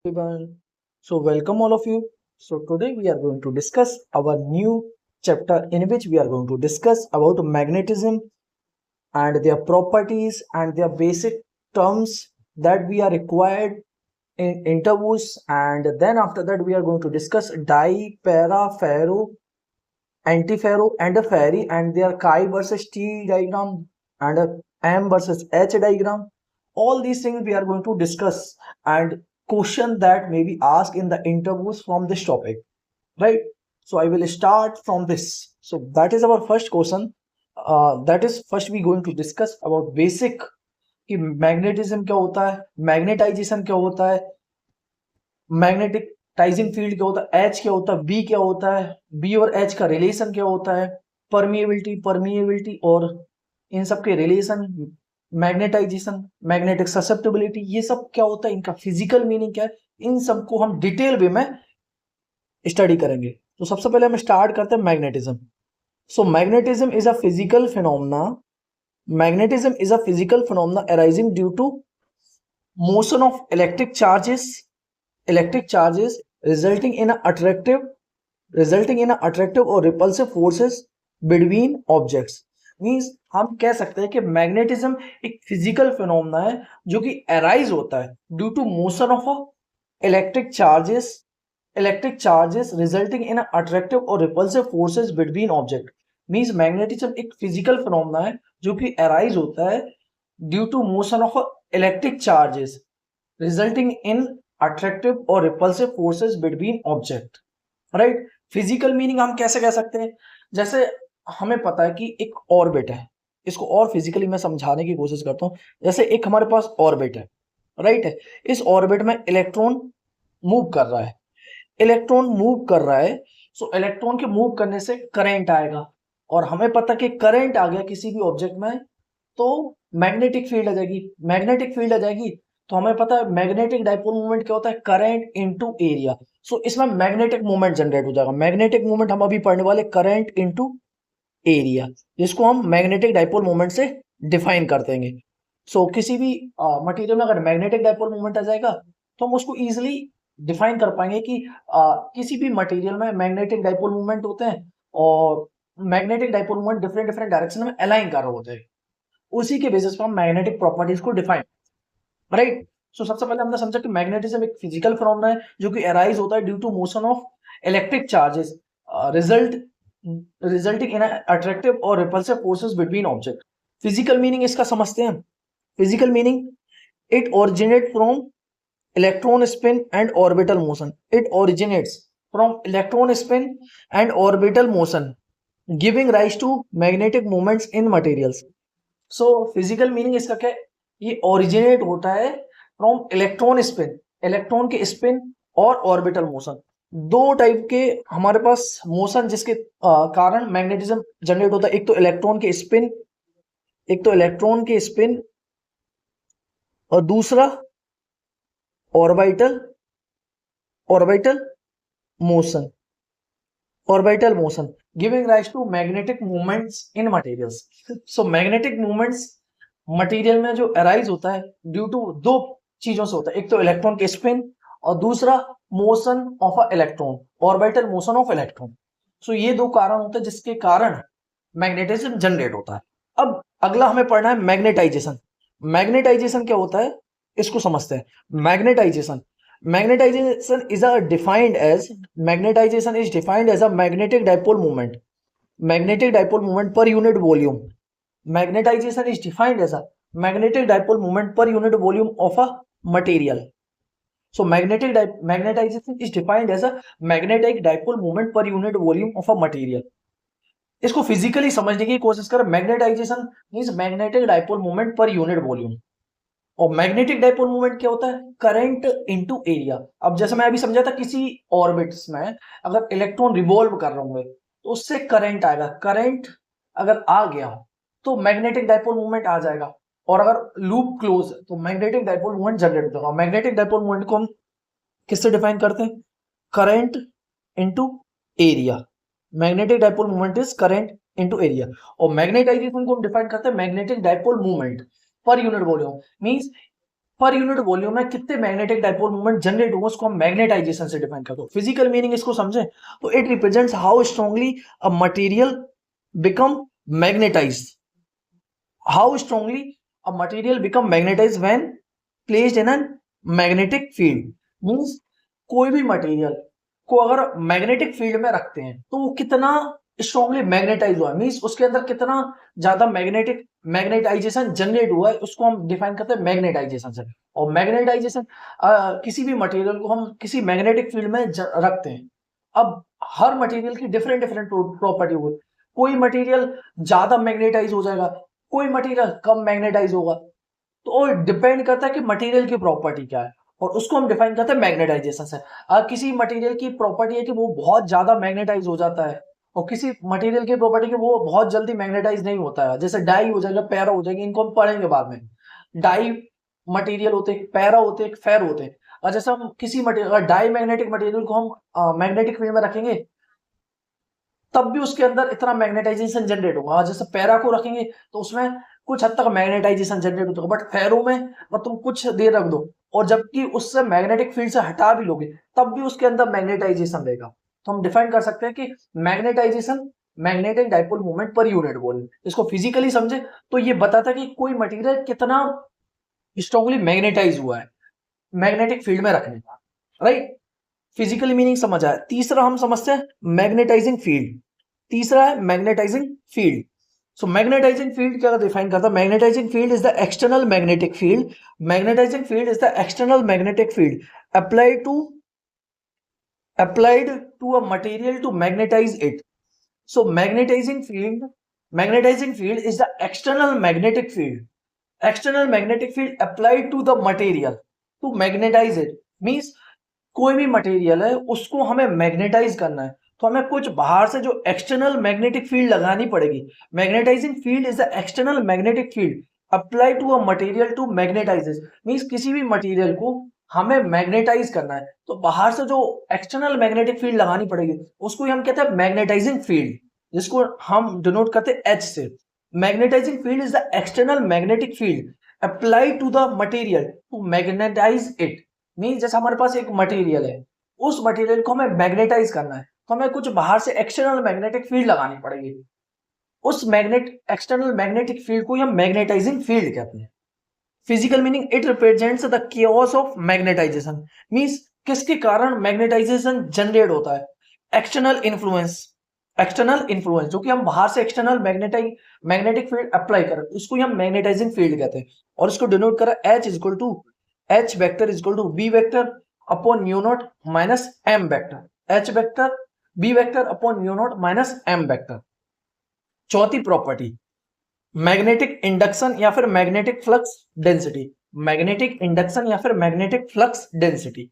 Everyone. So, welcome all of you. So, today we are going to discuss our new chapter in which we are going to discuss about magnetism and their properties and their basic terms that we are required in interviews. And then after that, we are going to discuss di, para, ferro, antiferro, and a ferry and their chi versus T diagram and a M versus H diagram. All these things we are going to discuss and question that may be asked in the interviews from this topic, right? So I will start from this. So that is our first question. That is first we going to discuss about basic कि magnetism क्या होता है, magnetisation क्या होता है, मैग्नेटिटाइजिंग field क्या होता है, एच क्या होता है, बी क्या होता है, बी और एच का रिलेशन क्या होता है, परमिएबिलिटी और इन सब के रिलेशन, मैग्नेटाइजेशन, मैग्नेटिक ससेप्टेबिलिटी, ये सब क्या होता है, इनका फिजिकल मीनिंग क्या है, इन सबको हम डिटेल वे में स्टडी करेंगे। तो सबसे पहले हम स्टार्ट करते हैं magnetism. So magnetism is a physical phenomena, magnetism is a physical phenomena arising due to motion of electric charges resulting in a attractive or repulsive forces between objects। Means हम कह सकते हैं कि मैग्नेटिज्म एक physical phenomena है जो कि arise होता है due to motion of electric charges resulting in attractive और repulsive forces between object. Means magnetism एक फिजिकल फिनोमेना है जो कि अराइज होता है due to motion of electric charges resulting in attractive और repulsive forces between object, right. Physical meaning हम कैसे कह सकते हैं, जैसे हमें पता है कि एक ऑर्बिट है, इसको और फिजिकली मैं समझाने की कोशिश करता हूं। जैसे एक हमारे पास ऑर्बिट है, राइट है, इस ऑर्बिट में इलेक्ट्रॉन मूव कर रहा है, सो इलेक्ट्रॉन के मूव करने से करंट आएगा और हमें पता कि करंट आ गया किसी भी ऑब्जेक्ट में तो मैग्नेटिक फील्ड आ जाएगी। तो हमें पता है मैग्नेटिक डाइपोल मूवमेंट क्या होता है, करंट इनटू एरिया। सो इसमें मैग्नेटिक मूवमेंट जनरेट हो जाएगा। मैग्नेटिक मूवमेंट हम अभी पढ़ने वाले करंट इनटू एरिया, जिसको हम मैग्नेटिक डाइपोल मूवमेंट से डिफाइन कर देंगे। सो किसी भी मटेरियल में अगर मैग्नेटिक डाइपोल मूवमेंट आ जाएगा तो हम उसको इजिली डिफाइन कर पाएंगे कि किसी भी मटेरियल में मैग्नेटिक डाइपोल मूवमेंट होते हैं और magnetic dipole movement different direction में अलाइन कर रहे होते हैं। उसी के बेसिस पर हम मैग्नेटिक प्रॉपर्टीज को डिफाइन, राइट। सो सबसे पहले हमने समझा कि मैग्नेटिज्म एक फिजिकल फिनोमेना है जो कि अराइज होता है due to motion of electric charges resulting in attractive और repulsive forces between object. Physical meaning इसका समझते हैं। Physical meaning, it originate from electron spin and orbital motion. It originates from electron spin and orbital motion giving rise to magnetic movements in materials. So physical meaning इसका क्या है, ये originate होता है from electron spin, electron के spin और orbital motion. दो type के हमारे पास मोशन जिसके कारण मैग्नेटिज्म जनरेट होता है। एक तो इलेक्ट्रॉन के स्पिन और दूसरा orbital motion giving rise to magnetic movements in materials. So magnetic movements material में जो अराइज होता है ड्यू टू दो चीजों से होता है। एक तो इलेक्ट्रॉन के स्पिन और दूसरा motion of a electron, orbital motion of electron. So ये दो कारण होते हैं जिसके कारण मैग्नेटिज्म जनरेट होता है। अब अगला हमें पढ़ना है मैग्नेटाइजेशन। मैग्नेटाइजेशन क्या होता है इसको समझते हैं। Magnetization is defined as a magnetic dipole moment per unit volume. Magnetization is defined as a magnetic dipole moment per unit volume of a material. So magnetization is defined as a magnetic dipole moment per unit volume of a material. इसको physically समझने की कोशिश करें। Magnetization means magnetic dipole moment per unit volume, और magnetic dipole movement क्या होता है, current into area. अब जैसे मैं अभी समझा था किसी ऑर्बिट्स में अगर इलेक्ट्रॉन रिवॉल्व कर रहे होंगे तो उससे करंट आएगा। करंट अगर आ गया तो मैग्नेटिक डाइपोल मूवमेंट आ जाएगा, और अगर लूप क्लोज तो मैग्नेटिक डाइपोल मूवमेंट जनरेट होगा। मैग्नेटिक डाइपोल मूवमेंट को हम किससे डिफाइन करते हैं, current into area. Magnetic dipole movement is current into area. और मैग्नेटाइजेशन को हम डिफाइन करते हैं magnetic dipole movement per unit volume. Means पर यूनिट वॉल्यूम में कितने मैग्नेटिक डाइपोल मूवमेंट जनरेट हुआ, उसको हम मैग्नेटाइजेशन से डिफाइन करते हैं। फिजिकल मीनिंग इसको समझें तो it represents how strongly a material become magnetised, how strongly a material become magnetised when placed in an magnetic field. Means कोई भी मटेरियल को अगर मैग्नेटिक फील्ड में रखते हैं तो वो कितना स्ट्रांगली मैग्नेटाइज हुआ है, मींस उसके अंदर कितना ज्यादा मैग्नेटाइजेशन जनरेट हुआ है, उसको हम डिफाइन करते हैं मैग्नेटाइजेशन से। और मैग्नेटाइजेशन किसी भी मटेरियल को हम किसी मैग्नेटिक फील्ड में रखते हैं। अब हर मटेरियल की डिफरेंट डिफरेंट प्रॉपर्टी होगी, कोई मटेरियल ज्यादा मैग्नेटाइज हो जाएगा, कोई मटेरियल कम मैग्नेटाइज होगा, तो डिपेंड करता है कि मटेरियल की प्रॉपर्टी क्या है, और उसको हम डिफाइन करते हैं मैग्नेटाइजेशन से। किसी मटेरियल की प्रॉपर्टी है कि वो बहुत ज्यादा मैग्नेटाइज हो जाता है, और किसी मटेरियल की प्रॉपर्टी कि वो बहुत जल्दी मैग्नेटाइज नहीं होता है, जैसे डाई हो जाएगा, पैरा हो जाएगी, इनको हम पढ़ेंगे बाद में। डाई मटेरियल होते हैं, पैरा होते हैं, फेर होते हैं। और जैसे हम किसी मटेरियल डाई मैग्नेटिक मटेरियल को हम मैग्नेटिक फील्ड में रखेंगे तब भी उसके अंदर इतना मैग्नेटाइजेशन जनरेट होगा। जैसे पैरा को रखेंगे तो उसमें कुछ हद तक मैग्नेटाइजेशन जनरेट होता है, बट फेरो में और तुम कुछ देर रख दो और जबकि उससे मैग्नेटिक फील्ड से हटा भी लोगे तब भी उसके अंदर मैग्नेटाइजेशन रहेगा। तो हम डिफाइन कर सकते हैं कि magnetization magnetic dipole movement per unit volume. इसको फिजिकली समझे तो ये बताता है कि कोई मटेरियल कितना स्ट्रांगली मैग्नेटाइज हुआ है मैग्नेटिक फील्ड में रखने का, राइट। फिजिकली मीनिंग समझ आया। तीसरा हम समझते हैं मैग्नेटाइजिंग फील्ड। तीसरा है magnetizing field. So magnetizing field क्या डिफाइन करता है? Magnetizing field is the external magnetic field. Magnetizing field is the external magnetic field applied to a material to magnetize it. So magnetizing field is the external magnetic field. External magnetic field applied to the material to magnetize it. Means कोई भी material है उसको हमें magnetise करना है तो हमें कुछ बाहर से जो एक्सटर्नल मैग्नेटिक फील्ड लगानी पड़ेगी। Magnetizing field is the external magnetic field apply to a material to magnetize it. Means किसी भी मटेरियल को हमें मैग्नेटाइज करना है तो बाहर से जो एक्सटर्नल मैग्नेटिक फील्ड लगानी पड़ेगी उसको हम कहते हैं मैग्नेटाइजिंग फील्ड, जिसको हम डिनोट करते हैं एच से। Magnetizing field is the external magnetic field apply to the material to magnetize it. Mean जैसे हमारे पास एक मटेरियल है, उस मटेरियल को हमें मैग्नेटाइज करना है तो हमें कुछ बाहर से एक्सटर्नल मैग्नेटिक फील्ड लगानी पड़ेगी। उस एक्सटर्नल मैग्नेटिक फील्ड को हम मैग्नेटाइजिंग फील्ड कहते हैं। Physical meaning it represents the chaos of magnetization. Means किसके कारण मैग्नेटाइजेशन जनरेट होता है? एक्सटर्नल इन्फ्लुएंस जो कि हम बाहर से एक्सटर्नल मैग्नेटिक फील्ड अप्लाई करें उसको हम मैग्नेटाइजिंग फील्ड कहते हैं। और इसको डिनोट करा H equal to H vector equal to B vector upon mu naught minus M vector. H vector B vector upon mu naught minus M vector. चौथी property magnetic induction या फिर magnetic flux density. Magnetic induction या फिर magnetic flux density.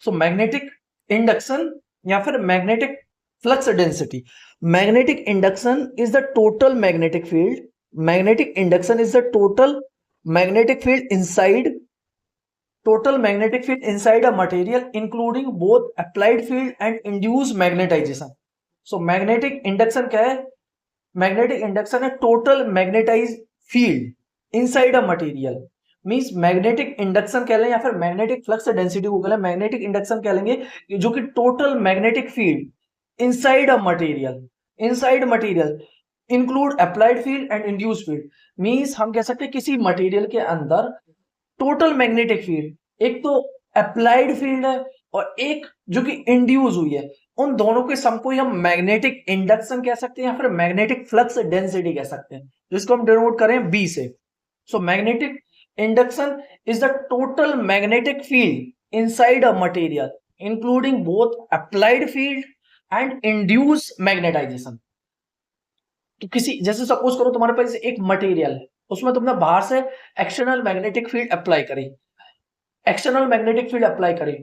So magnetic induction या फिर magnetic flux density. Magnetic induction is the total magnetic field. Magnetic induction is the total magnetic field inside a material including both applied field and induced magnetization. So magnetic induction क्या है? Magnetic induction है total magnetized field inside a material. Means magnetic induction कह लें या फिर magnetic flux density को कह लें। मैग्नेटिक इंडक्शन कह लेंगे जो कि total magnetic field inside a material include applied field and induced field. Means हम कह सकते हैं किसी मटेरियल के अंदर टोटल मैग्नेटिक फील्ड, एक तो अप्लाइड फील्ड है और एक जो कि इंड्यूस हुई है, उन दोनों के सम को हम मैग्नेटिक इंडक्शन कह सकते हैं या फिर मैग्नेटिक फ्लक्स डेंसिटी कह सकते हैं, जिसको हम डिनोट करें B से। So magnetic induction is the total magnetic field inside a material including both applied field and induce magnetization. तो किसी जैसे सपोज करो तुम्हारे पास एक मटेरियल है, उसमें तुमने बाहर से एक्सटर्नल मैग्नेटिक फील्ड अप्लाई करी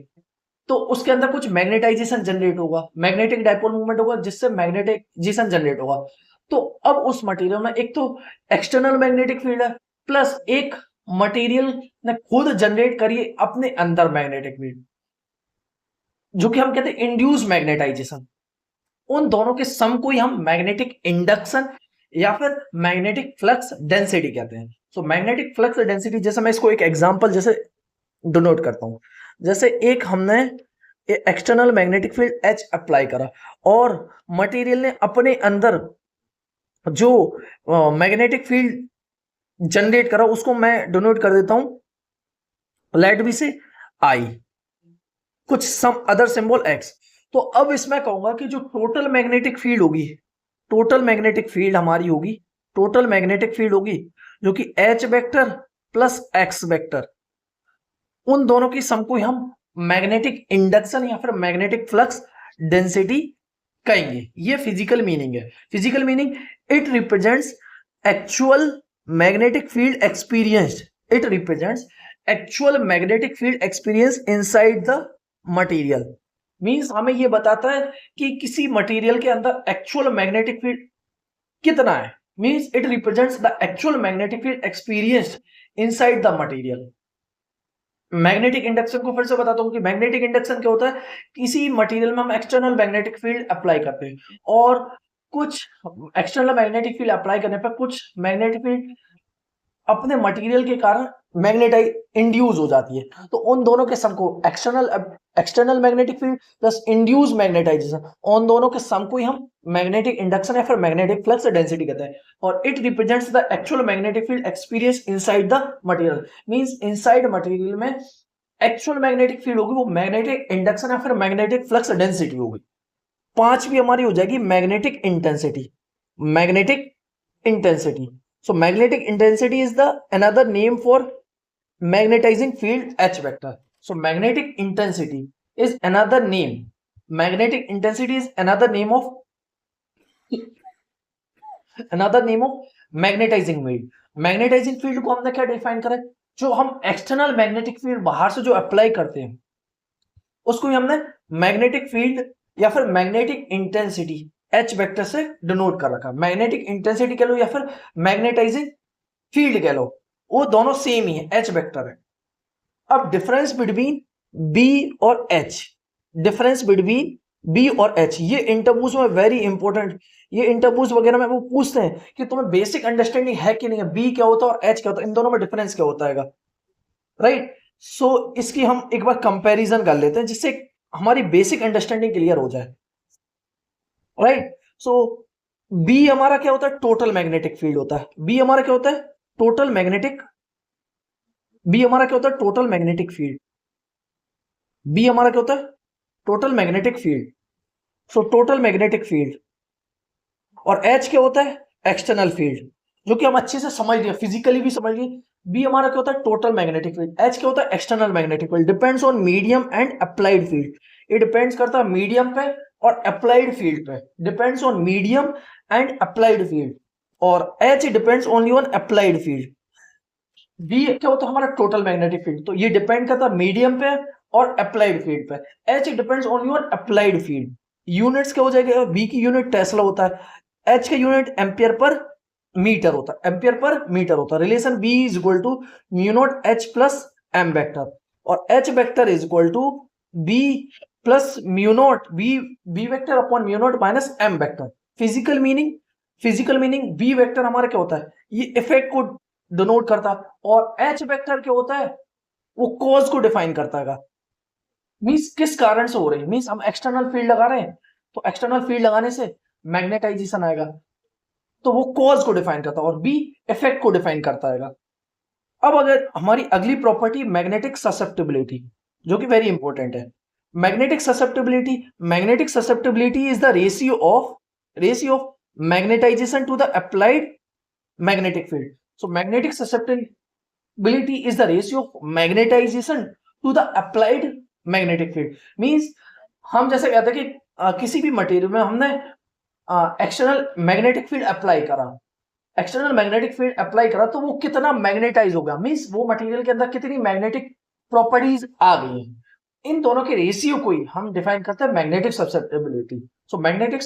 तो उसके अंदर कुछ मैग्नेटाइजेशन जनरेट होगा, मैग्नेटिक डाइपोल मूवमेंट होगा जिससे मैग्नेटाइजेशन जनरेट होगा। तो अब उस मटेरियल में एक तो एक्सटर्नल मैग्नेटिक फील्ड है प्लस एक मटेरियल ने खुद जनरेट करी अपने अंदर मैग्नेटिक फील्ड, जो कि हम कहते हैं इंड्यूस मैग्नेटाइजेशन। उन दोनों के सम को ही हम मैग्नेटिक इंडक्शन या फिर मैग्नेटिक फ्लक्स डेंसिटी कहते हैं। सो मैग्नेटिक फ्लक्स डेंसिटी, जैसे मैं इसको एक एग्जांपल जैसे डिनोट करता हूं। जैसे एक हमने external magnetic field H apply करा और मटेरियल ने अपने अंदर जो मैग्नेटिक फील्ड जनरेट करा उसको मैं डिनोट कर देता हूं लेट बी से I, कुछ सम अदर सिंबल X। तो अब इसमें कहूंगा कि जो टोटल मैग्नेटिक फील्ड होगी, टोटल मैग्नेटिक फील्ड हमारी होगी, टोटल मैग्नेटिक फील्ड होगी जो कि H vector plus X vector, उन दोनों की सम को हम मैग्नेटिक इंडक्शन या फिर मैग्नेटिक फ्लक्स डेंसिटी कहेंगे। ये फिजिकल मीनिंग है। Physical meaning, it represents actual magnetic field experienced, it represents actual magnetic field experience inside the material. Means हमें ये बताता है कि किसी मटेरियल के अंदर एक्चुअल मैग्नेटिक फील्ड कितना है। Means it represents the actual magnetic field experienced inside the material. Magnetic induction को फिर से बताता हूं कि मैग्नेटिक इंडक्शन क्या होता है, किसी मटेरियल में हम एक्सटर्नल मैग्नेटिक फील्ड अप्लाई करते हैं और कुछ एक्सटर्नल मैग्नेटिक फील्ड अप्लाई करने पर कुछ मैग्नेटिक फील्ड अपने मटेरियल के कारण मैग्नेटाइज इंड्यूस हो जाती है। तो उन दोनों के सम को external magnetic field plus induce magnetization, उन दोनों के सम को ही हम मैग्नेटिक इंडक्शन या फिर मैग्नेटिक फ्लक्स डेंसिटी कहते हैं। और it represents the actual magnetic field experience inside the material. Means inside material में एक्चुअल मैग्नेटिक फील्ड होगी वो मैग्नेटिक इंडक्शन या फिर मैग्नेटिक फ्लक्स डेंसिटी होगी। पांचवी हमारी हो जाएगी magnetic intensity. Magnetic intensity, so magnetic intensity is the another name for magnetizing field H vector. So magnetic intensity is another name, magnetic intensity is another name of magnetizing field। Magnetizing field को हमने क्या define करा है, जो हम external magnetic field बाहर से जो अप्लाई करते हैं उसको हमने मैग्नेटिक फील्ड या फिर मैग्नेटिक इंटेंसिटी H वेक्टर से डिनोट कर रखा। मैग्नेटिक इंटेंसिटी कह लो या फिर मैग्नेटाइजिंग फील्ड कह लो, वो दोनों सेम ही है, H वेक्टर है। अब डिफरेंस बिटवीन B और H, डिफरेंस बिटवीन B और H, ये इंटरव्यूज में वेरी इंपॉर्टेंट, ये इंटरव्यूज वगैरह में वो पूछते हैं कि तुम्हें बेसिक अंडरस्टैंडिंग है कि नहीं है, B क्या होता है और H क्या होता है, इन दोनों में डिफरेंस क्या होता है, राइट। सो इसकी हम एक बार कंपैरिजन कर लेते हैं जिससे हमारी बेसिक अंडरस्टैंडिंग क्लियर हो जाए, राइट। सो बी हमारा क्या होता है, टोटल मैग्नेटिक फील्ड होता है। बी हमारा क्या होता है, टोटल मैग्नेटिक, बी हमारा क्या होता है, टोटल मैग्नेटिक फील्ड। बी हमारा क्या होता है, total magnetic field. So total magnetic field. और एच क्या होता है, एक्सटर्नल फील्ड, जो कि हम अच्छे से समझ लिया, फिजिकली भी समझ लिए। बी हमारा क्या होता है, टोटल मैग्नेटिक फील्ड। एच क्या होता है, external magnetic field. Depends on medium and applied field, ये डिपेंड्स करता है मीडियम पे और अप्लाइड फील्ड पे। Depends on medium and applied field, और H depends only on applied field. B क्या होता है हमारा, टोटल मैग्नेटिक फील्ड, तो ये डिपेंड करता है मीडियम पे और अप्लाइड फील्ड पे। H depends only on applied field. Units क्या हो जाएगा, बी की यूनिट टेस्ला होता है, एच का यूनिट एम्पियर पर मीटर होता है, एम्पियर पर मीटर होता है। Relation B is equal to mu naught H plus M vector, और H vector is equal to B plus mu naught B vector upon mu naught minus M vector. Physical meaning B vector हमारा क्या होता है, ये effect को denote करता है, और एच वेक्टर क्या होता है, वो कॉज को डिफाइन करता है। मींस किस कारण से हो रही है, मींस हम एक्सटर्नल फील्ड लगा रहे हैं तो एक्सटर्नल फील्ड लगाने से मैग्नेटाइजेशन आएगा, तो वो कॉज को डिफाइन करता है, और बी इफेक्ट को डिफाइन करता है। अब अगर हमारी अगली प्रॉपर्टी मैग्नेटिक ससेप्टिबिलिटी, जो कि वेरी इंपॉर्टेंट है। Magnetic susceptibility is the ratio of magnetization to the applied magnetic field. So magnetic susceptibility is the ratio of magnetization to the applied magnetic field. Means हम जैसे कहते हैं कि किसी भी मटेरियल में हमने एक्सटर्नल मैग्नेटिक फील्ड अप्लाई करा, तो वो कितना मैग्नेटाइज हो गया, मींस वो मटेरियल के अंदर कितनी मैग्नेटिक प्रॉपर्टीज आ गई हैं। इन दोनों के रेशियो को ही हम डिफाइन करते हैं magnetic susceptibility. So magnetic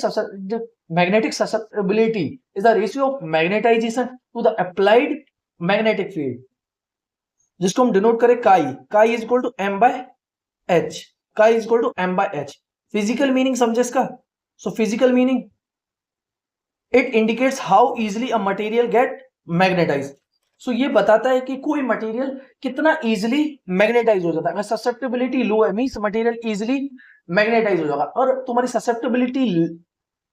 susceptibility is the ratio of magnetization to the applied magnetic field, जिसको हम डिनोट करें chi is equal to M by H. Physical meaning समझे इसका। सो physical meaning, it indicates how easily a material get magnetized। सो ये बताता है कि कोई मटेरियल कितना इजीली मैग्नेटाइज हो जाता है। अगर ससेप्टेबिलिटी लो है मींस मटेरियल इजीली मैग्नेटाइज हो जाएगा, और तुम्हारी ससेप्टेबिलिटी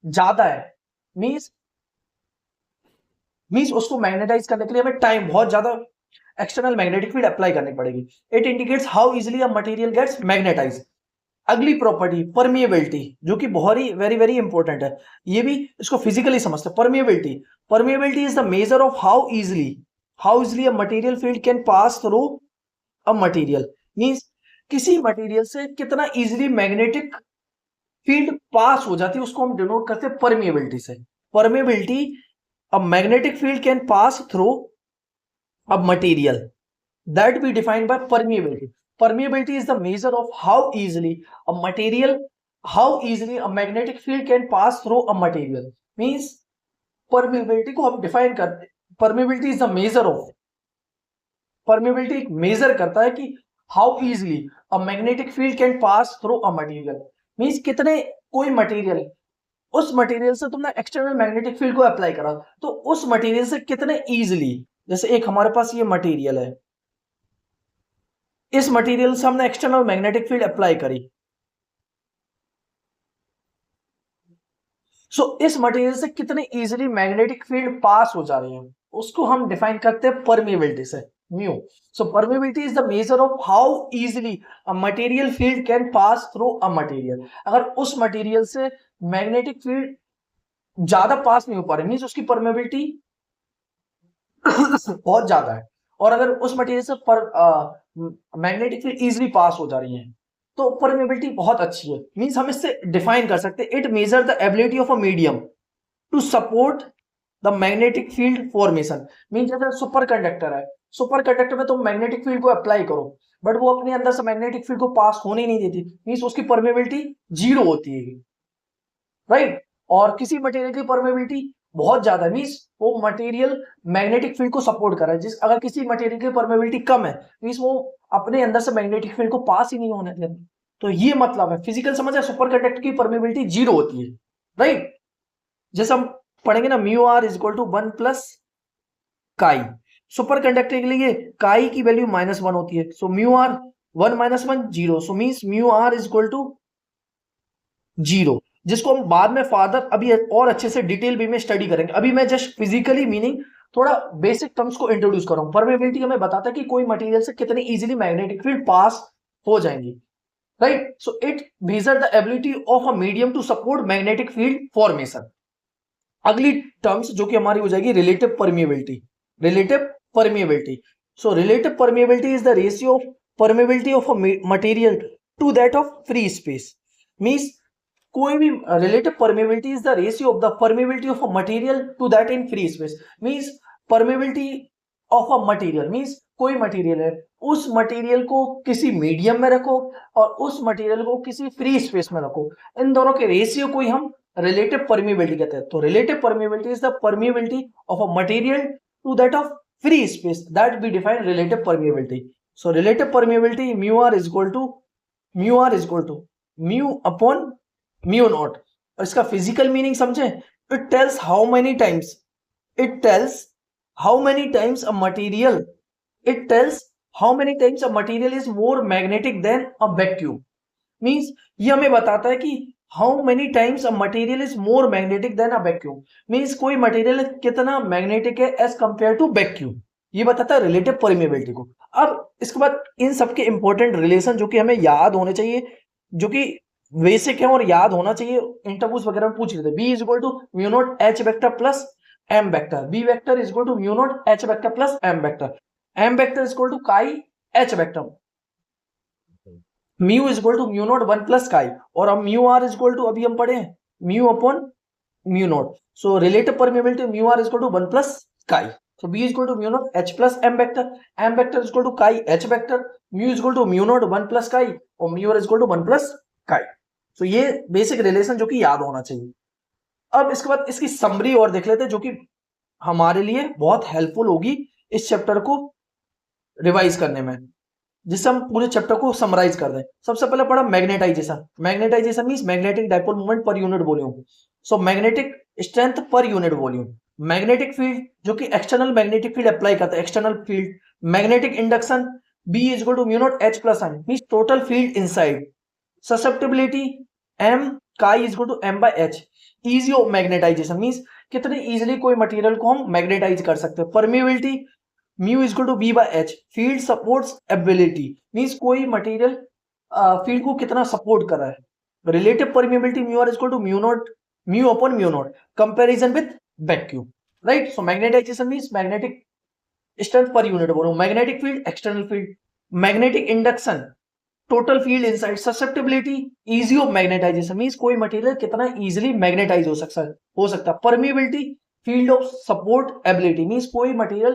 ज्यादा है मींस उसको मैग्नेटाइज करने के लिए हमें टाइम बहुत ज्यादा एक्सटर्नल मैग्नेटिक फील्ड अप्लाई करनी पड़ेगी। It indicates how easily a material gets magnetize. अगली प्रॉपर्टी परमिएबिलिटी, जो कि बहुत ही वेरी वेरी इंपॉर्टेंट है, ये भी इसको फिजिकली समझते हैं। Permeability is the measure of how easily a material field can pass through a material. Means किसी मटेरियल से कितना इजीली मैग्नेटिक फील्ड पास हो जाती है उसको हम डिनोट करते हैं परमिएबिलिटी से। Permeability, a magnetic field can pass through a material, that we define by permeability. Permeability is the measure of how easily a magnetic field can pass through a material. Means permeability को हम define करते हैं, permeability is the measure of, permeability एक measure करता है कि how easily a magnetic field can pass through a material. Means कितने कोई मटेरियल, उस मटेरियल से तुमने एक्सटर्नल मैग्नेटिक फील्ड को अप्लाई करा तो उस मटेरियल से कितने इजीली, जैसे एक हमारे पास ये मटेरियल है, इस मटेरियल से हमने एक्सटर्नल मैग्नेटिक फील्ड अप्लाई करी, इस मटेरियल से कितने इजीली मैग्नेटिक फील्ड पास हो जा रही है उसको हम डिफाइन करते हैं परमिएबिलिटी से, mu. Permeability is the measure of how easily a material field can pass through a material. अगर उस मटेरियल से मैग्नेटिक फील्ड ज्यादा पास नहीं हो पा रही मींस उसकी परमिएबिलिटी बहुत ज्यादा है, और अगर उस मटेरियल से मैग्नेटिक फील्ड इजीली पास हो जा रही है तो परमेबिलिटी बहुत अच्छी है। मींस हम इससे डिफाइन कर सकते हैं, it measure the ability of a medium to support the magnetic field formation. Means जैसे सुपर कंडक्टर है, सुपर कंडक्टर में तुम मैग्नेटिक फील्ड को अप्लाई करो बट वो अपने अंदर से मैग्नेटिक फील्ड को पास होने नहीं देती, मींस उसकी परमेबिलिटी 0 होती है, राइट। और किसी मटेरियल की परमेबिलिटी बहुत ज्यादा है मींस वो मटेरियल मैग्नेटिक फील्ड को सपोर्ट कर रहा है। जिस अगर किसी मटेरियल की परमेबिलिटी कम है मींस वो अपने अंदर से मैग्नेटिक फील्ड को पास ही नहीं होने देता। तो ये मतलब है, फिजिकल समझ है, सुपर कंडक्टर की परमेबिलिटी 0 होती है, राइट। जैसे हम पढ़ेंगे ना mu are is equal to 1 plus chi, superconductor के लिए काई की वैल्यू -1 होती है, सो म्यू आर 1 - 1 0, सो means mu are is equal to 0, जिसको हम बाद में फादर अभी और अच्छे से डिटेल वे में स्टडी करेंगे। अभी मैं जस्ट फिजिकली मीनिंग थोड़ा बेसिक टर्म्स को इंट्रोड्यूस कर रहा हूं। परमेबिलिटी हमें बताता है कि कोई मटेरियल से कितनी इजीली मैग्नेटिक फील्ड पास हो जाएंगी, right. So it measure the ability of a medium to support magnetic field formation. अगली टर्म्स जो कि हमारी हो जाएगी relative permeability. So relative permeability is the ratio of permeability of a material to that of free space. Means कोई भी relative permeability is the ratio of the permeability of a material to that in free space. Means permeability of a material means कोई material है, उस material को किसी medium में रखो और उस मटेरियल को किसी फ्री स्पेस में रखो, इन दोनों के रेशियो को ही हम रिलेटिव परमिएबिलिटी कहते हैं। तो relative permeability is the permeability of a material to that of free space, that we define relative permeability. So relative permeability mu are is equal to mu upon mu naught. और इसका physical meaning समझे, it tells how many times a material is more magnetic than a vacuum। Means ये हमें बताता है कि how many times a material is more magnetic than a vacuum. Means कोई material कितना मैग्नेटिक है एज कंपेयर टू वैक्यूम, ये बताता है रिलेटिव परमिएबिलिटी को। अब इसके बाद इन सबके इंपॉर्टेंट रिलेशन जो कि हमें याद होने चाहिए, जो कि बेसिक है और याद होना चाहिए, इंटरव्यूज वगैरह में पूछ लेते हैं। B is equal to mu naught H vector plus M vector, B vector is equal to mu naught H vector plus M vector is equal to chi H vector, mu is equal to mu naught 1 plus chi, और अब mu are is equal to अभी हम पढ़े हैं mu upon mu naught. So relative permeability mu are is equal to 1 plus chi. So B is equal to mu naught H plus M vector is equal to chi H vector, mu is equal to mu naught 1 plus chi और mu are is equal to 1 plus chi. तो ये basic relation जो कि याद होना चाहिए। अब इसके बाद इसकी समरी और देख लेते हैं जो कि हमारे लिए बहुत हेल्पफुल होगी इस चैप्टर को रिवाइज करने में, जिससे हम पूरे चैप्टर को समराइज कर दें। सबसे पहले पढ़ा magnetization means magnetic dipole moment per unit volume. So magnetic strength per unit volume, magnetic field जो कि एक्सटर्नल मैग्नेटिक फील्ड अप्लाई करता है, external field. Magnetic induction B is equal to mu naught H plus M means total field inside. Susceptibility M chi is equal to M by H। Ease of magnetization means कितने easily कोई मटेरियल को हम magnetize कर सकते हैं। Permeability mu is equal to B by H। Field supports ability means कोई material field को कितना सपोर्ट कर रहा है। Relative permeability mu are is equal to mu upon mu naught comparison with vacuum, right. So magnetization means magnetic strength per unit बोलो। Magnetic field external field. Magnetic induction total field inside. Susceptibility easy of magnetization means कोई material कितना easily magnetize हो सकता है। Permeability field of support ability means कोई material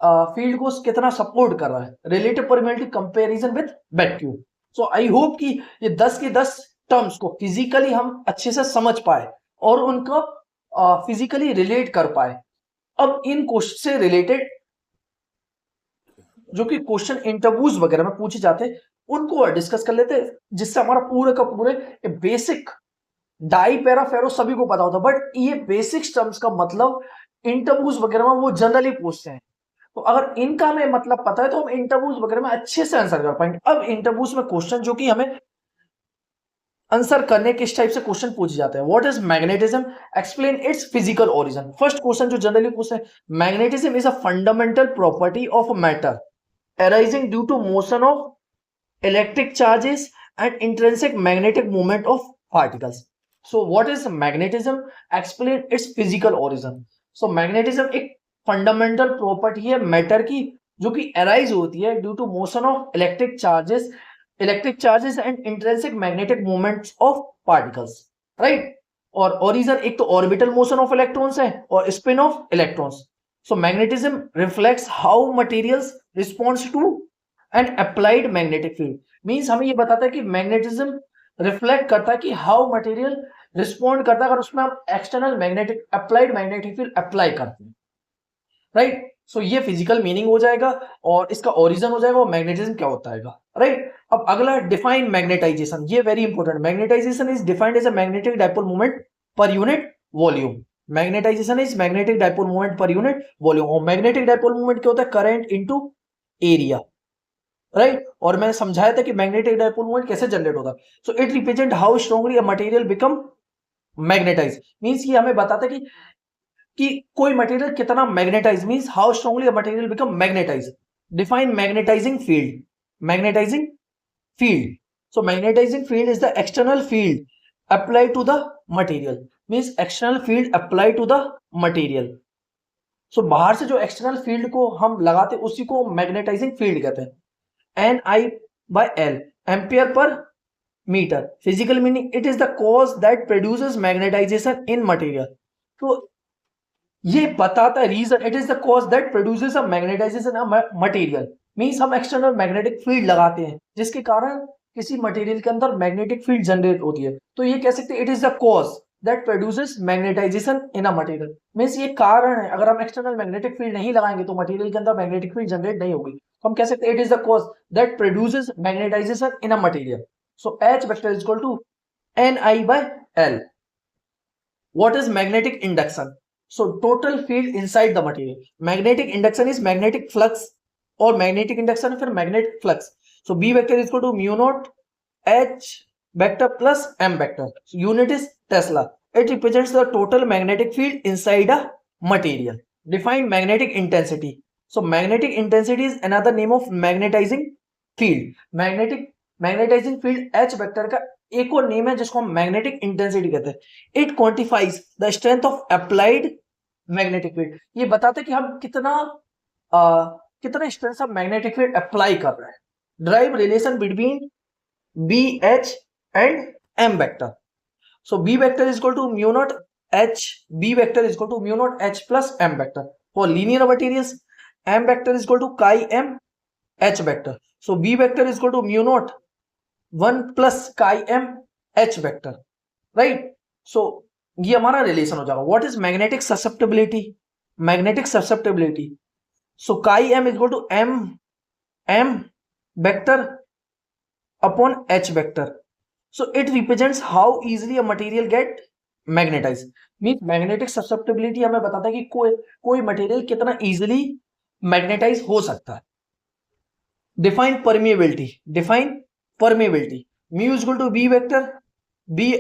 field को कितना support कर रहा है। Relative permeability comparison with vacuum. So I hope कि ये 10 के 10 टर्म्स को फिजिकली हम अच्छे से समझ पाए और उनका फिजिकली रिलेट कर पाए। अब इन क्वेश्चन से रिलेटेड जो कि क्वेश्चन इंटरव्यूज वगैरह में पूछे जाते हैं उनको डिस्कस कर लेते हैं, जिससे हमारा पूरे का पूरे बेसिक डाई पैरा फेरो सभी को पता होता है, बट ये बेसिक टर्म्स का मतलब इंटरव्यूज वगैरह में वो जनरली पूछते हैं। तो अगर इनका हमें मतलब पता है तो हम इंटरव्यूज वगैरह में अच्छे से आंसर कर पाएंगे। अब इंटरव्यूज में क्वेश्चन जो कि हमें आंसर करने किस टाइप से क्वेश्चन पूछे जाते हैं। What is magnetism, explain it's physical origin. First question जो जनरली पूछते हैं, magnetism is a fundamental property of matter arising due to motion of electric charges and intrinsic magnetic movement of particles. So what is magnetism? Explain its physical origin. So magnetism एक fundamental property है matter की जो कि arise होती है due to motion of electric charges and intrinsic magnetic movements of particles, right? और origin एक तो orbital motion of electrons है और spin of electrons. So magnetism reflects how materials responds to an applied magnetic field. Means हमें ये बताता है कि magnetism reflect करता है कि how material respond करता है अगर उसमें हम external magnetic applied magnetic field apply करते हैं, right? So ये physical meaning हो जाएगा और इसका origin हो जाएगा और magnetism क्या होता है, right? अब अगला define magnetization, ये very important. Magnetization is defined as a magnetic dipole moment per unit volume. Magnetisation is magnetic dipole moment per unit volume. और मैग्नेटिक डाइपोल मोमेंट क्या होता है, करंट इनटू एरिया, राइट। और मैंने समझाया था कि मैग्नेटिक डाइपोल मोमेंट कैसे जनरेट होता है। So it represent how strongly a material become magnetize. Means ये हमें बताता है कि कोई मटेरियल कितना magnetize, means how strongly a material become magnetize. Define magnetizing field. Magnetizing field, so magnetizing field is the external field apply to the material. Means external field apply to the material. So बाहर से जो external field को हम लगाते हैं उसी को magnetising field कहते हैं। Ni/L ampere per metre. Physical meaning, it is the cause that produces magnetization in material. तो ये बताता है reason, it is the cause that produces a magnetization material. Means हम एक्सटर्नल मैग्नेटिक फील्ड लगाते हैं जिसके कारण किसी मटेरियल के अंदर मैग्नेटिक फील्ड जनरेट होती है। तो ये कह सकते हैं it is the cause that produces magnetization in a material। Means ये कारण है, अगर हम एक्सटर्नल मैग्नेटिक फील्ड नहीं लगाएंगे तो मटेरियल के अंदर मैग्नेटिक फील्ड जनरेट नहीं होगी। तो हम कह सकते हैं it is the cause that produces magnetization in a material. So H vector is equal to Ni/L। What is magnetic induction? So total field inside the material. Magnetic induction is magnetic flux और magnetic induction फिर magnetic flux. So B vector is equal to mu naught H vector plus M vector. So unit is Tesla. It represents the total magnetic field inside a material. Define magnetic intensity. So magnetic intensity is another name of magnetizing field. Magnetizing field H vector का एक और name है जिसको हम magnetic intensity कहते हैं। It quantifies the strength of applied magnetic field. ये बताते हैं कि हम कितना strength of magnetic field apply कर रहे हैं। Drive relation between BH and M vector. So B vector is equal to mu naught H. B vector is equal to mu naught H plus M vector. For linear materials, M vector is equal to chi M H vector. So B vector is equal to mu naught 1 plus chi M H vector. Right? So ये हमारा relation हो जाएगा। What is magnetic susceptibility? Magnetic susceptibility. So chi M is equal to M vector upon H vector. So it represents how easily a material get magnetized. Mean magnetic susceptibility हमें बताता है कि कोई material कितना easily magnetize हो सकता है। Define permeability mu is equal to B vector B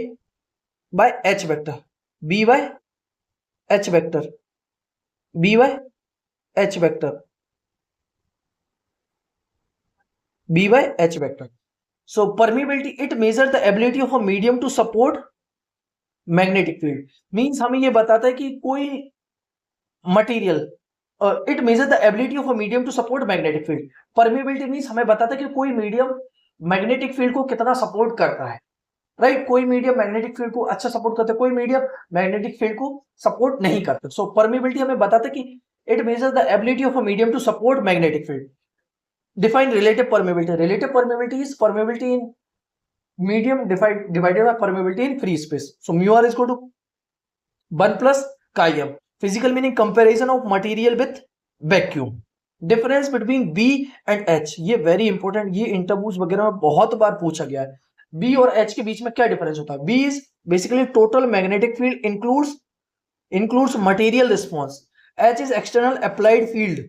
by H vector B by H vector B by H vector b by h vector. So permeability, it measures the ability of a medium to support magnetic field. Means हमें ये बताता है कि कोई material it measure the ability of a medium to support magnetic field. Permeability means हमें बताता है कि कोई मीडियम मैग्नेटिक फील्ड को कितना सपोर्ट करता है, राइट। कोई मीडियम मैग्नेटिक फील्ड को अच्छा सपोर्ट करता है, कोई मीडियम मैग्नेटिक फील्ड को सपोर्ट नहीं करता। सो परमिएबिलिटी हमें बताता है कि it measure the ability of a medium to support magnetic field. Define relative permeability. Relative permeability is permeability in medium divided by permeability in free space. So mu r is equal to 1 plus chi m. Physical meaning comparison of material with vacuum. Difference between B and H. ये very important, ये interviews वगैरह में बहुत बार पूछा गया है। B और H के बीच में क्या डिफरेंस होता है? B is basically total magnetic field includes material response. H is external applied field.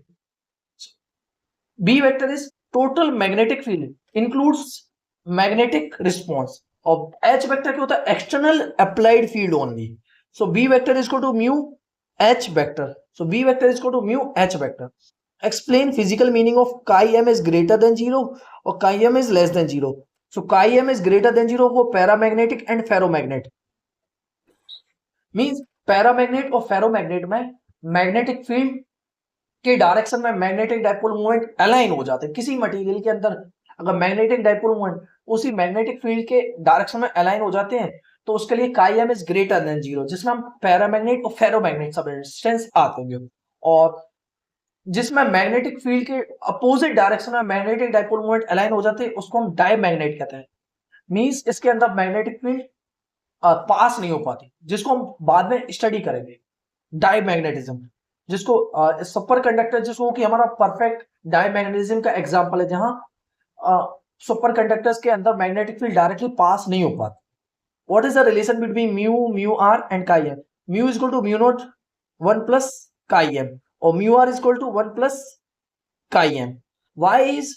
B vector is total magnetic field includes magnetic response और H vector क्या होता है? External applied field only. So B vector is equal to mu H vector. So B vector is equal to mu H vector. Explain physical meaning of chi m is greater than 0 और chi m is less than 0. So chi m is greater than 0 वो paramagnetic and ferromagnet. Means paramagnet और ferromagnet में magnetic field के direction में magnetic dipole movement align हो जाते हैं। किसी मटेरियल के अंदर अगर मैग्नेटिक डाइपोल मूवमेंट उसी मैग्नेटिक फील्ड के डायरेक्शन में अलाइन हो जाते हैं तो उसके लिए काई एम इज ग्रेटर देन 0, जिसमें हम पैरामैग्नेट और फेरोमैग्नेट सबस्टेंस आते होंगे। और जिसमें मैग्नेटिक फील्ड के अपोजिट डायरेक्शन में मैग्नेटिक डाइपोल मूवमेंट अलाइन हो जाते हैं उसको हम डायमैग्नेट कहते हैं। मींस इसके अंदर मैग्नेटिक फील्ड पास नहीं हो पाती, जिसको हम बाद में स्टडी करेंगे। डायमैग्नेटिज्म जिसको सुपर कंडक्टर, जिसको कि हमारा परफेक्ट डायमैग्नेटिज्म का एग्जांपल है, जहां सुपर कंडक्टर्स के अंदर मैग्नेटिक फील्ड डायरेक्टली पास नहीं हो पाती। What is the relation between mu R and chi M? Mu is equal to mu naught 1 plus chi M और mu are is equal to 1 plus chi M. Why is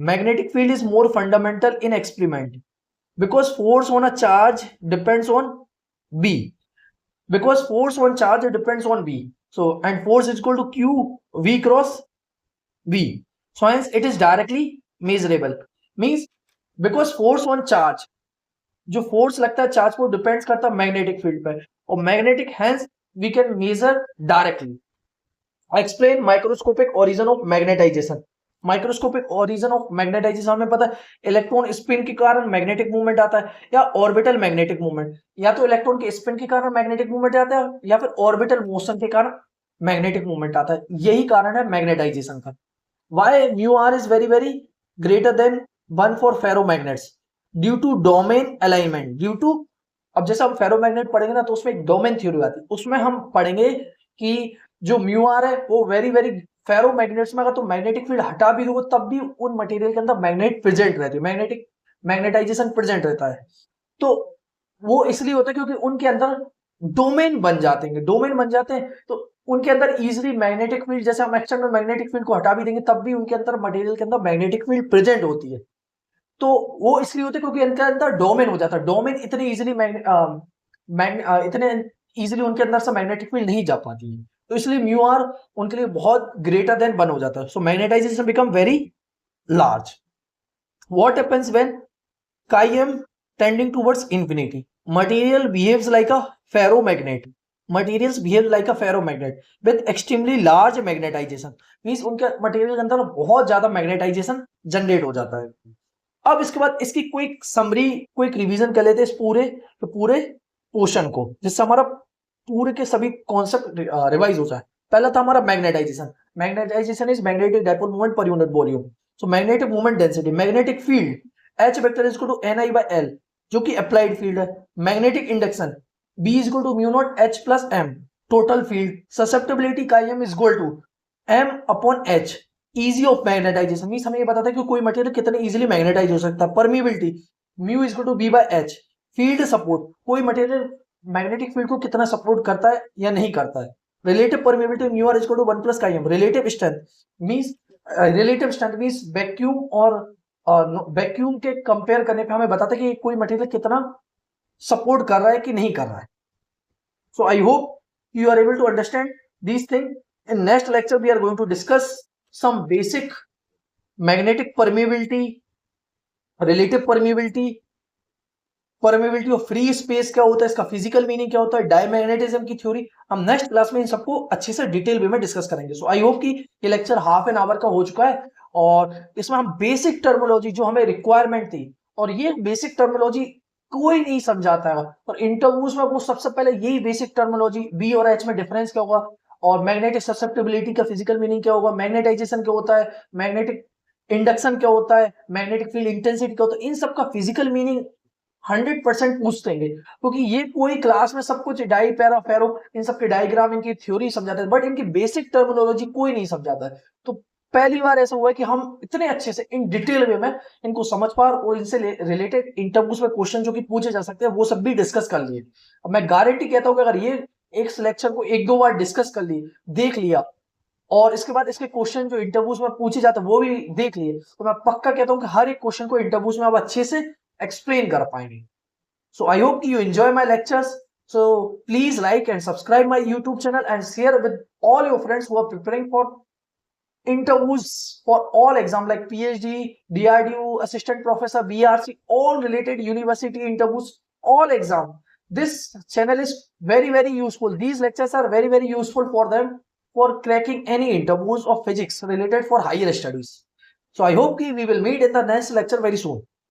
magnetic field is more fundamental in experiment? Because force on a charge depends on B, because force on charge depends on V. So and force is equal to Q V cross V. So hence it is directly measurable. Means because force on charge, जो force लगता है charge को depends करता है magnetic field पे और magnetic hence we can measure directly. Explain microscopic origin of magnetization. Microscopic origin of magnetization हमें पता है इलेक्ट्रॉन स्पिन के कारण मैग्नेटिक मूवमेंट आता है या ऑर्बिटल मैग्नेटिक मूवमेंट, या तो इलेक्ट्रॉन के स्पिन के कारण मैग्नेटिक मूवमेंट आता है या फिर ऑर्बिटल मोशन के कारण मैग्नेटिक मूवमेंट आता है। यही कारण है मैग्नेटाइजेशन का। Why mu are is very very greater than 1 for ferromagnets? Due to domain alignment. Due to, अब जैसे हम फेरोमैग्नेट पढ़ेंगे ना तो उसमें एक डोमेन थ्योरी आती है, उसमें हम पढ़ेंगे कि जो म्यू आर है वो वेरी वेरी फेरोमैग्नेट्स में अगर तो मैग्नेटिक फील्ड हटा भी दो तब भी उन मटेरियल के अंदर मैग्नेट प्रेजेंट रहती है, मैग्नेटिक मैग्नेटाइजेशन प्रेजेंट रहता है। तो वो इसलिए होता है क्योंकि उनके अंदर डोमेन बन जाते हैं। डोमेन बन जाते हैं तो उनके अंदर इजीली मैग्नेटिक फील्ड, जैसे हम एक्सटर्नल मैग्नेटिक फील्ड को हटा भी देंगे तब भी उनके अंदर मटेरियल के अंदर मैग्नेटिक फील्ड प्रेजेंट होती है। तो वो इसलिए होते हैं क्योंकि इनके अंदर डोमेन हो जाता है। डोमेन इतने इजीली इतने इजीली उनके अंदर से मैग्नेटिक फील्ड नहीं जा पाती है, तो इसलिए म्यू आर उनके लिए बहुत ग्रेटर देन 1 हो जाता है। So magnetization become very large. What happens when chi m tending towards infinity? Material behaves like a ferromagnet. Materials behave like a ferromagnet with extremely large magnetization. Means उनके material के अंदर बहुत ज्यादा magnetisation generate हो जाता है। अब इसके बाद इसकी क्विक समरी, क्विक रिवीजन कर लेते हैं इस पूरे पोर्शन को, जिससे हमारा पूरे के सभी कॉन्सेप्ट रिवाइज हो जाए। पहला था हमारा magnetization. Magnetization is magnetic dipole moment per unit volume. So magnetic moment density, magnetic field H vector is equal to Ni by L जो कि अप्लाइड फील्ड है। Magnetic induction B is equal to mu naught H plus M total field. Susceptibility का M is equal to M upon H। Ease of magnetization means हमें ये बताता है कि कोई मटेरियल कितने इजीली मैग्नेटाइज हो सकता है। Permeability mu is equal to B by H। Field support, कोई मटेरियल मैग्नेटिक फील्ड को कितना सपोर्ट करता है या नहीं करता है। Relative permeability mu R equal to 1 plus chi M. Relative strength means vacuum और वैक्यूम के कंपेयर करने पे हमें बताता है कि कोई मटेरियल कितना सपोर्ट कर रहा है कि नहीं कर रहा है। So I hope you are able to understand these things. In next lecture we are going to discuss some basic magnetic permeability, relative permeability, permeability of free space क्या होता है, इसका फिजिकल मीनिंग क्या होता है, डायमैग्नेटिज्म की theory. हम next class में इन सबको अच्छे से डिटेल वे में डिस्कस करेंगे। सो आई होप कि ये लेक्चर हाफ एन आवर का हो चुका है और इसमें हम बेसिक टर्मिनोलॉजी जो हमें रिक्वायरमेंट थी, और ये बेसिक टर्मिनोलॉजी कोई नहीं समझाता है, और इंटरव्यूज में वो सबसे पहले यही बेसिक टर्मिनोलॉजी बी और एच में डिफरेंस क्या होगा, और मैग्नेटिक ससेप्टिबिलिटी का फिजिकल मीनिंग क्या होगा, मैग्नेटाइजेशन क्या होता है, मैग्नेटिक इंडक्शन क्या होता है, मैग्नेटिक फील्ड इंटेंसिटी क्या होता है, इन सब का फिजिकल मीनिंग 100% पूछ देंगे, क्योंकि ये कोई क्लास में सब कुछ डाई पैरा फेरो इन सब के डायग्राम इनकी थ्योरी समझाते हैं, बट इनकी बेसिक टर्मिनोलॉजी कोई नहीं समझाता है। तो पहली बार ऐसा हुआ है कि हम इतने अच्छे से इन डिटेल वे में इनको समझ पा और इनसे रिलेटेड इंटरव्यूज में क्वेश्चन जो कि पूछे जा सकते हैं वो सब भी डिस्कस कर लिए। अब मैं गारंटी कहता हूं कि अगर ये एक लेक्चर को एक दो बार डिस्कस कर लिए, देख लिया, और इसके बाद इसके क्वेश्चन जो इंटरव्यूज में पूछे जाते हैं वो भी देख लिए, तो मैं पक्का कहता हूं कि हर एक क्वेश्चन को इंटरव्यूज में आप अच्छे से explain कर पाएंगे। So I hope you enjoy my lectures. So please like and subscribe my YouTube channel and share with all your friends who are preparing for interviews for all exam like PhD, DRDO, Assistant Professor, BRC, all related university interviews, all exam. This channel is very useful. These lectures are very useful for them for cracking any interviews of physics related for higher studies. So I hope we will meet in the next lecture very soon.